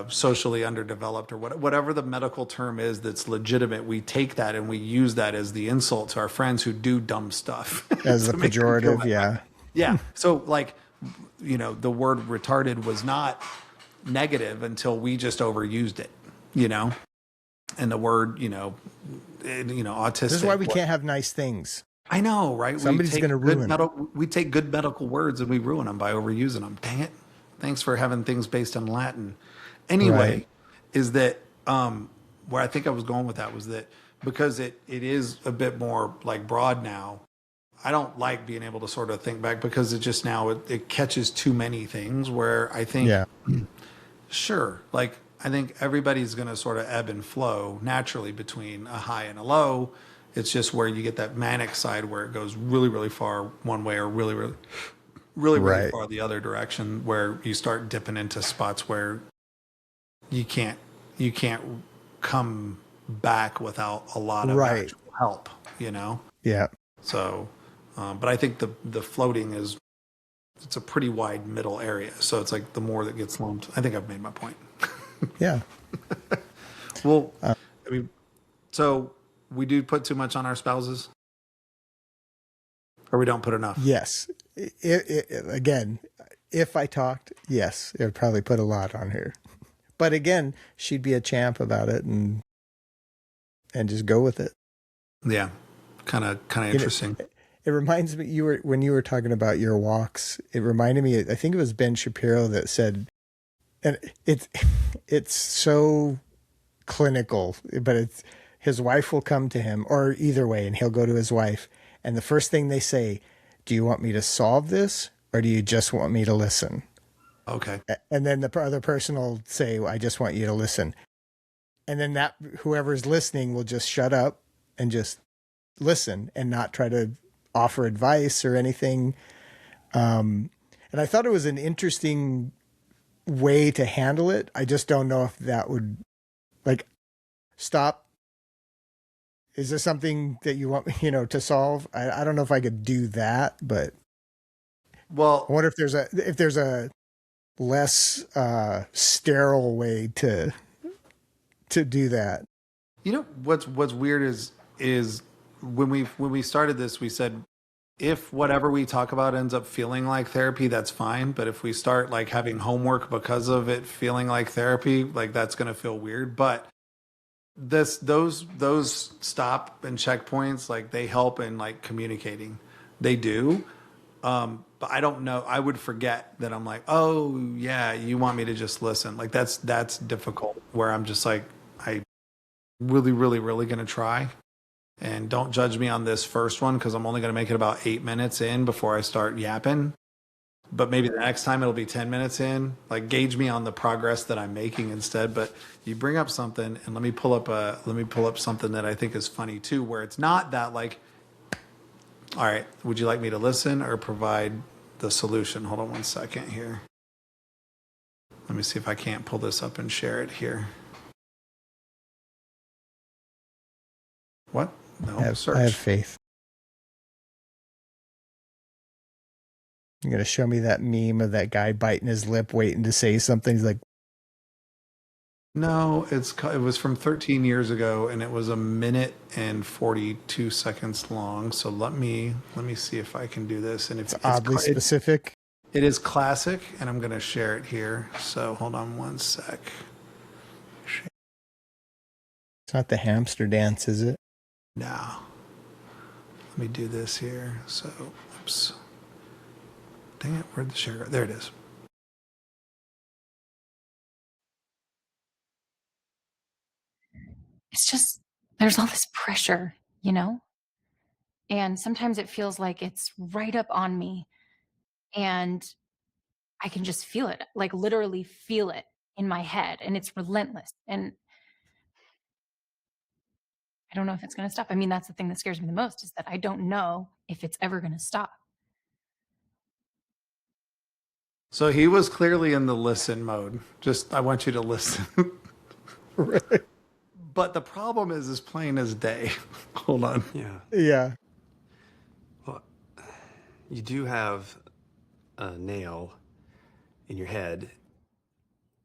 socially underdeveloped or whatever the medical term is that's legitimate. We take that and we use that as the insult to our friends who do dumb stuff. As the To make them feel pejorative. that way. Yeah. Yeah. So like, the word retarded was not negative until we just overused it, and the word, autistic. This is why we can't have nice things. I know, right? Somebody's going to ruin it. We take good medical words and we ruin them by overusing them. Dang it. Thanks for having things based in Latin. Anyway, Right. is that where I think I was going with that was that because it is a bit more like broad now, I don't like being able to sort of think back because it just now it catches too many things where I think, Yeah. sure, like I think everybody's going to sort of ebb and flow naturally between a high and a low. It's just where you get that manic side where it goes really, really far one way or really, really, really Right. far the other direction where you start dipping into spots where you can't come back without a lot of Right. actual help, you know? Yeah. So, but I think the floating is, it's a pretty wide middle area. So it's like the more that gets lumped, I think I've made my point. Yeah. Well, I mean, so we do put too much on our spouses, or we don't put enough. Yes. Again, if I talked, yes, it would probably put a lot on her. But again, she'd be a champ about it and just go with it. Yeah. Kind of You know, interesting. it reminds me when you were talking about your walks, it reminded me, I think it was Ben Shapiro that said, and it's so clinical, but it's his wife will come to him, or either way, and he'll go to his wife, and the first thing they say, do you want me to solve this or do you just want me to listen? Okay. And then the other person will say, I just want you to listen. And then that whoever's listening will just shut up and just listen and not try to offer advice or anything. And I thought it was an interesting way to handle it. I just don't know if that would, like, stop. Is there something that you want, to solve? I don't know if I could do that, but Well, I wonder if there's a less sterile way to do that. you know what's weird is when we started this, we said if whatever we talk about ends up feeling like therapy, that's fine. But if we start like having homework because of it feeling like therapy, like that's going to feel weird. But those stop and checkpoints, like they help in like communicating. They do. But I don't know. I would forget that I'm like, oh yeah, you want me to just listen. Like that's difficult. Where I'm just like, I really gonna try. And don't judge me on this first one because I'm only gonna make it about 8 minutes in before I start yapping. But maybe the next time it'll be 10 minutes in. Like gauge me on the progress that I'm making instead. But you bring up something, and let me pull up something that I think is funny too, where it's not that like, all right, would you like me to listen or provide the solution? Hold on one second here. Let me see if I can't pull this up and share it here. What? No, I search. have faith. You're going to show me that meme of that guy biting his lip, waiting to say something. He's like, No, it was from 13 years ago, and it was a minute and 42 seconds long. So let me see if I can do this. And if it's oddly specific. It is classic, and I'm going to share it here. So hold on one sec. It's not the hamster dance, is it? Now, let me do this here. So, oops. Dang it, where'd the share go? There it is. It's just there's all this pressure, you know? And sometimes it feels like it's right up on me and I can just feel it, like literally feel it in my head and it's relentless. And I don't know if it's going to stop. I mean, that's the thing that scares me the most is that I don't know if it's ever going to stop. So he was clearly in the listen mode. Just, I want you to listen. Right. But the problem is plain as day. Hold on. Yeah. Yeah. Well, you do have a nail in your head.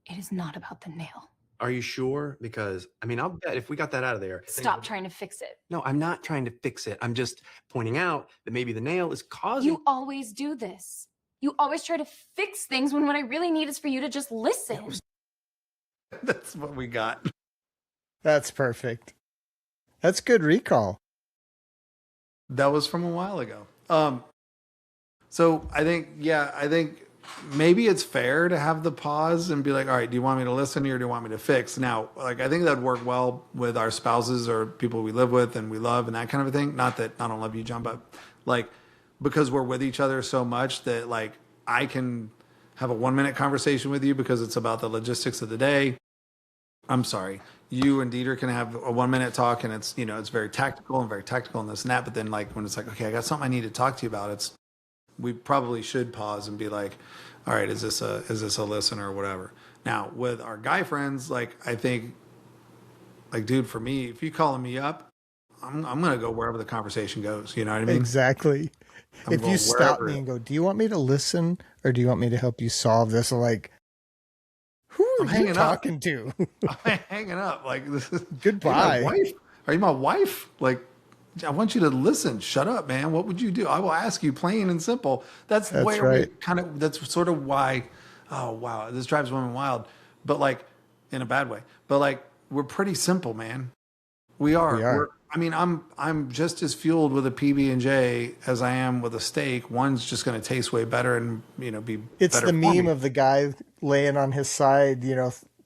It is not about the nail. Are you sure? Because, I mean, I'll bet if we got that out of there. Stop trying to fix it. No, I'm not trying to fix it. I'm just pointing out that maybe the nail is causing. You always do this. You always try to fix things when what I really need is for you to just listen. That's what we got. That's perfect. That's good recall. That was from a while ago. So I think maybe it's fair to have the pause and be like, all right, do you want me to listen or do you want me to fix? Now, like, I think that'd work well with our spouses or people we live with and we love and that kind of a thing. Not that I don't love you, John, but like, because we're with each other so much that like I can have a 1 minute conversation with you because it's about the logistics of the day. I'm sorry. You and Dieter can have a 1 minute talk and it's very tactical and very technical and this and that. But then like when it's like, okay, I got something I need to talk to you about. It's we probably should pause and be like, all right, is this a listen or whatever? Now with our guy friends, like I think, like dude, for me, if you calling me up, I'm gonna go wherever the conversation goes. You know what I mean? Exactly. I'm If you going stop wherever. me and go, do you want me to listen or do you want me to help you solve this? I'm like, who are I'm you hanging up. talking to? I'm hanging up. Like this is. Are you my Goodbye. wife? Are you my wife? Like, I want you to listen. Shut up, man. What would you do? I will ask you plain and simple. That's That's where we right. kind of, that's sort of why, oh, wow, this drives women wild. But like, in a bad way. But like, we're pretty simple, man. We We are. are. I mean, I'm just as fueled with a PB and J as I am with a steak. One's just going to taste way better and be It's better the for meme me. of the guy laying on his side,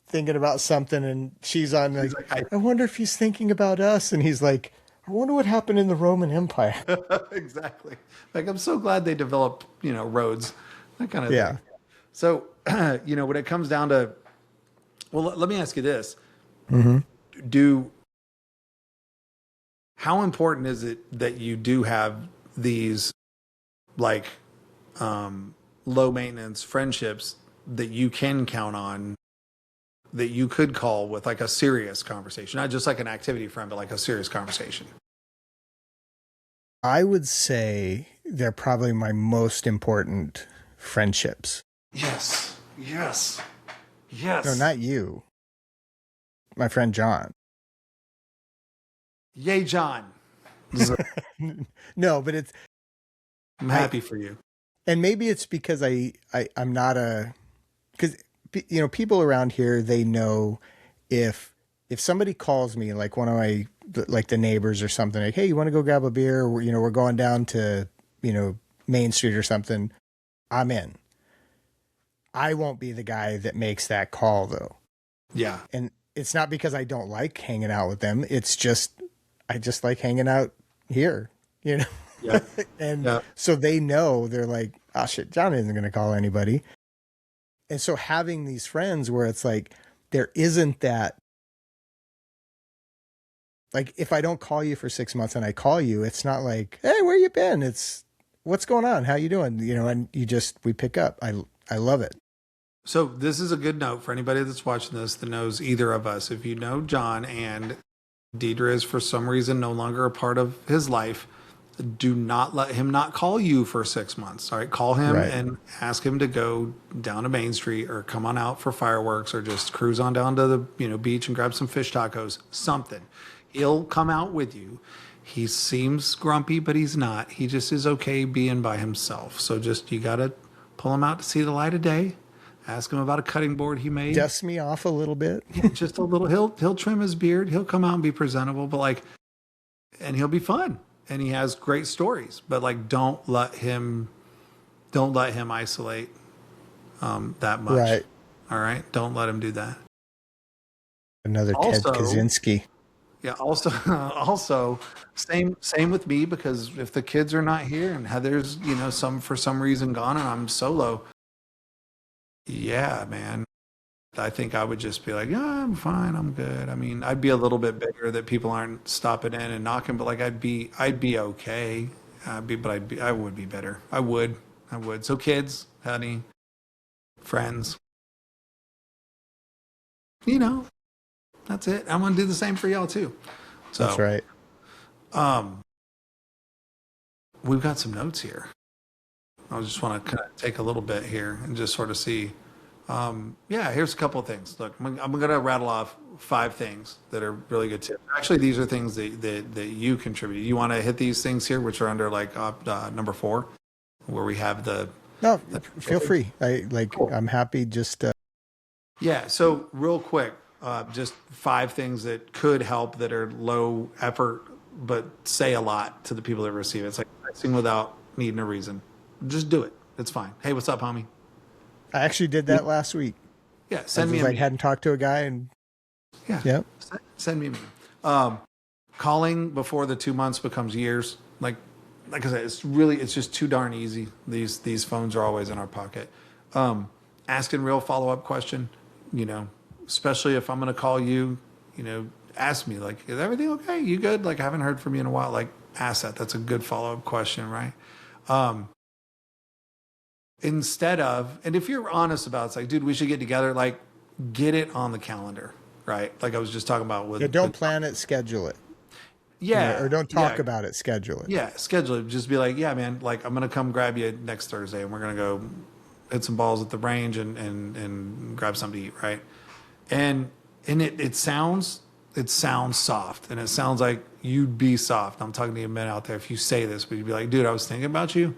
thinking about something, and she's on He's like, like, I wonder if he's thinking about us, and he's like, I wonder what happened in the Roman Empire. exactly. Like I'm so glad they developed, roads, that kind of thing. Yeah. So, when it comes down to, well, let me ask you this: Mm-hmm. Do how important is it that you do have these like low maintenance friendships that you can count on, that you could call with like a serious conversation, not just like an activity friend, but like a serious conversation? I would say they're probably my most important friendships. Yes. Yes. No, Yes. not you. My friend John. Yay, John. No, but I'm happy for you. and maybe it's because I'm not because people around here, they know if somebody calls me, like one of my, like the neighbors or something, like, hey, you want to go grab a beer? We're going down to Main Street or something. I'm in. I won't be the guy that makes that call though. Yeah. And it's not because I don't like hanging out with them. It's just I just like hanging out here, Yeah. And Yeah. so they know, they're like, oh shit, John isn't going to call anybody. And so having these friends where it's like, there isn't that, like, if I don't call you for 6 months and I call you, it's not like, hey, where you been? It's what's going on? How you doing? And we pick up. I love it. So this is a good note for anybody that's watching this that knows either of us. If you know John and Deidre is for some reason no longer a part of his life, do not let him not call you for 6 months. All right. Call him Right. and ask him to go down to Main Street or come on out for fireworks or just cruise on down to the beach and grab some fish tacos, something. He'll come out with you. He seems grumpy, but he's not. He just is okay being by himself. So just, you got to pull him out to see the light of day. Ask him about a cutting board he made. Dust me off a little bit. Just a little. He'll trim his beard. He'll come out and be presentable, but and he'll be fun. And he has great stories. But don't let him isolate that much. Right. All right. Don't let him do that. Another Also- Ted Kaczynski. Yeah. Also, same with me, because if the kids are not here and Heather's for some reason gone and I'm solo. Yeah, man. I think I would just be like, yeah, I'm fine, I'm good. I mean, I'd be a little bit bigger that people aren't stopping in and knocking, but I'd be okay. I would be better. I would. So kids, honey, friends, that's it. I want to do the same for y'all too. So That's right. we've got some notes here. I just want to kind of take a little bit here and just sort of see. Here's a couple of things. Look, I'm going to rattle off 5 things that are really good tips. Actually, these are things that you contributed. You want to hit these things here, which are under number 4, where we have the. No, feel free. Cool. I'm happy. Just Yeah. So real quick, just 5 things that could help that are low effort, but say a lot to the people that receive it. It's like texting without needing a reason. Just do it. It's fine. Hey, what's up, homie? I actually did that last week. Yeah. Send me a I meme. hadn't talked to a guy, and Yeah. Yep. Send me a meme. Calling before the 2 months becomes years. Like I said, it's just too darn easy. These phones are always in our pocket. Asking real follow-up question, especially if I'm going to call you, ask me like, is everything okay? You good? Like, I haven't heard from you in a while. Like, ask that. That's a good follow-up question, right? instead of, and if you're honest about it, it's like, dude, we should get together, like get it on the calendar, right? Like I was just talking about with, Yeah, don't plan it, schedule it. yeah, Or don't talk yeah, about it, schedule it. yeah, schedule it. Just be like, yeah, man, like I'm gonna come grab you next Thursday, and we're gonna go hit some balls at the range and grab something to eat, right? And it sounds soft, and it sounds like you'd be soft. I'm talking to you men out there. If you say this, but you'd be like, dude, I was thinking about you.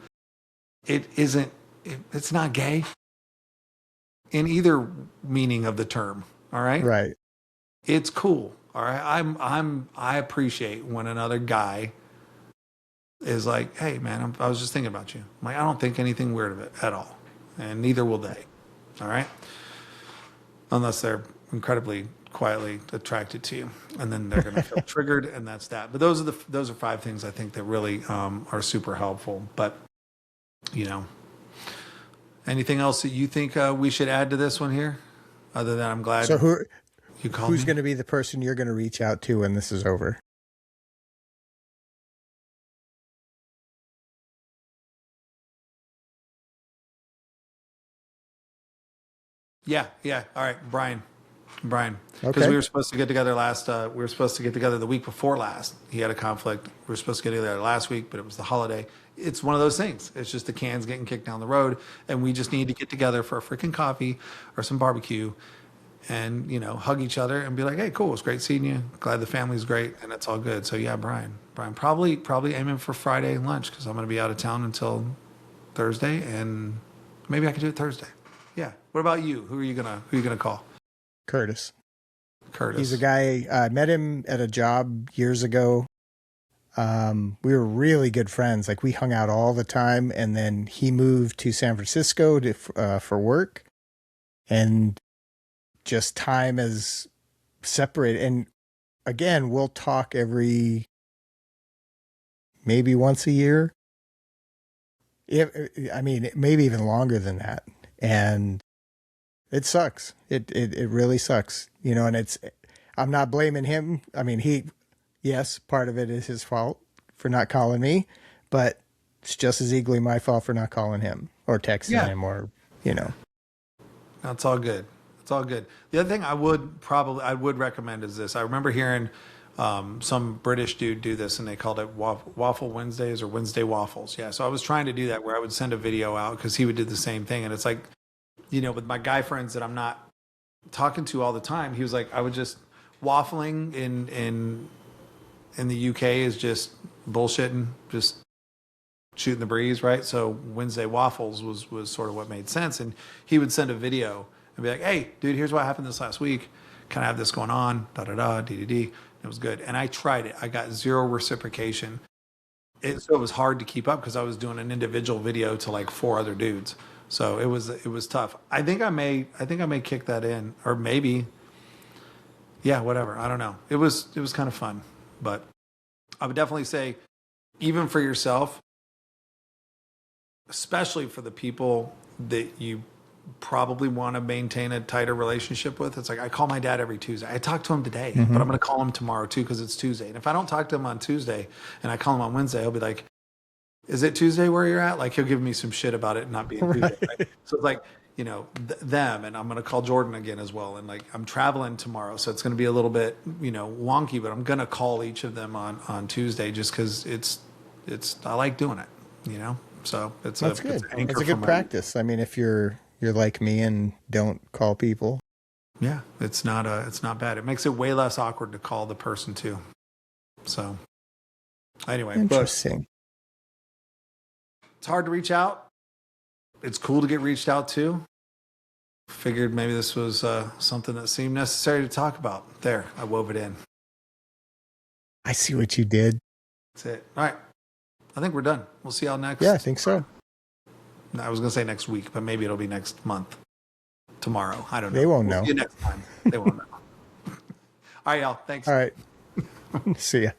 It isn't. It's not gay in either meaning of the term. All right. Right. It's cool. All right. I appreciate when another guy is like, hey man, I was just thinking about you. I'm like, I don't think anything weird of it at all. And neither will they. All right. Unless they're incredibly quietly attracted to you, and then they're going to feel triggered, and that's that. But those are 5 things I think that really are super helpful. But anything else that you think we should add to this one here, other than I'm glad So you called who's me? going to be the person you're going to reach out to when this is over? Yeah. All right, Brian, because Okay. we were supposed to get together we were supposed to get together the week before last. He had a conflict. We were supposed to get together last week, but it was the holiday. It's one of those things. It's just the can's getting kicked down the road, and we just need to get together for a freaking coffee or some barbecue, and hug each other and be like, hey, cool, it's great seeing you. Glad the family's great, and it's all good. So yeah, Brian, probably aiming for Friday lunch, because I'm going to be out of town until Thursday, and maybe I could do it Thursday. Yeah. What about you? Who are you gonna call? Curtis. Curtis. He's a guy, I met him at a job years ago. We were really good friends. Like we hung out all the time, and then he moved to San Francisco for work, and just time has separated. And again, we'll talk maybe once a year. Maybe even longer than that. And it sucks. It really sucks, and I'm not blaming him. I mean, yes, part of it is his fault for not calling me, but it's just as equally my fault for not calling him or texting him or. That's all good. It's all good. The other thing I would recommend is this. I remember hearing some British dude do this, and they called it Waffle Wednesdays or Wednesday Waffles. Yeah. So I was trying to do that, where I would send a video out, because he would do the same thing. And it's like, with my guy friends that I'm not talking to all the time, he was like, I would just waffling in the UK is just bullshitting, just shooting the breeze, right? So Wednesday Waffles was sort of what made sense. And he would send a video and be like, hey, dude, here's what happened this last week. Kind of have this going on, da-da-da, dee-dee-dee. It was good. And I tried it. I got 0 reciprocation. So it was hard to keep up, because I was doing an individual video to like 4 other dudes. So it was tough. I think I may kick that in, or maybe, yeah, whatever. I don't know. It was kind of fun, but I would definitely say, even for yourself, especially for the people that you probably want to maintain a tighter relationship with. It's like, I call my dad every Tuesday. I talked to him today, but I'm going to call him tomorrow too, because it's Tuesday. And if I don't talk to him on Tuesday and I call him on Wednesday, he'll be like, is it Tuesday where you're at? Like, he'll give me some shit about it not being Tuesday. Right? So it's like, them, and I'm going to call Jordan again as well. And like, I'm traveling tomorrow, so it's going to be a little bit, wonky, but I'm going to call each of them on Tuesday, just because I like doing it, so That's good. It's a good practice. I mean, if you're like me and don't call people. Yeah, it's not bad. It makes it way less awkward to call the person too. So anyway, interesting. It's hard to reach out. It's cool to get reached out to. Figured maybe this was something that seemed necessary to talk about. There, I wove it in. I see what you did. That's it. All right. I think we're done. We'll see y'all next. Yeah, I think so. I was going to say next week, but maybe it'll be next month. Tomorrow. I don't know. They won't We'll know. see you next time. They won't know. All right, y'all. Thanks. All right. See ya.